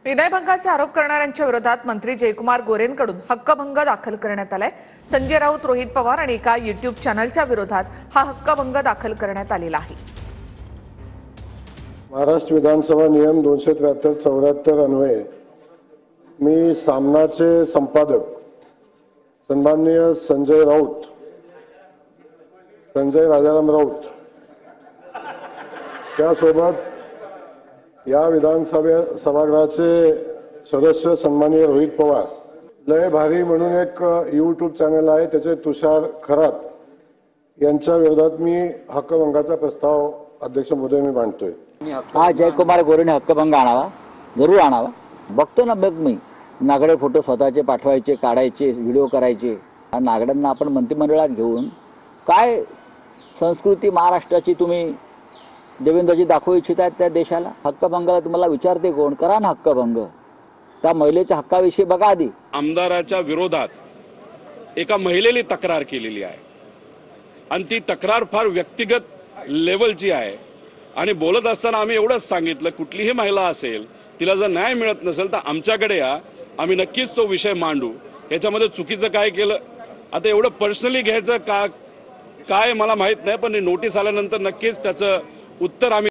विनयभंगाचे आरोप करणाऱ्यांच्या विरोधात मंत्री जयकुमार गोरेंकडून हक्कभंग दाखल करण्यात आलाय। संजय राऊत, रोहित पवार आणि एका युट्यूब चॅनलच्या विरोधात हा हक्कभंग दाखल करण्यात आलेला आहे। महाराष्ट्र विधानसभा नियम 273-74 अन्वये मी सामनाचे संपादक सन्माननीय संजय राजाराम राऊत त्यासोबत या विधानसभा सभागृहाचे सदस्य सन्माननीय रोहित पवार, लय भारी म्हणून एक यूट्यूब चॅनल आहे त्याचे तुषार खरात यांच्या विरोधात मी हक्कभंगाचा प्रस्ताव अध्यक्ष महोदय मी मांडतोय। हा जयकुमार गोरेने हक्कभंग आणावा, जरूर आणावा। बघतो ना बघ मी नागडे फोटो स्वतःचे पाठवायचे, काढायचे, व्हिडिओ करायचे। नागड्यांना आपण मंत्रिमंडळात घेऊन काय संस्कृती महाराष्ट्राची तुम्ही देवेंद्रजी दाखवू इच्छितात त्या देशाला? हक्कभंगाला तुम्हाला विचारते कोण? करा ना हक्कभंग। त्या महिलेच्या हक्काविषयी बघा आधी। आमदाराच्या विरोधात एका महिलेने तक्रार केलेली आहे आणि ती तक्रार फार व्यक्तिगत लेवलची आहे आणि बोलत असताना आम्ही एवढंच सांगितलं, कुठलीही महिला असेल तिला जर न्याय मिळत नसेल तर आमच्याकडे या, आम्ही नक्कीच तो विषय मांडू। याच्यामध्ये चुकीचं काय केलं आता एवढं पर्सनली घ्यायचं काय मला माहित नाही, पण नोटीस आल्यानंतर नक्कीच त्याचं उत्तर आम्ही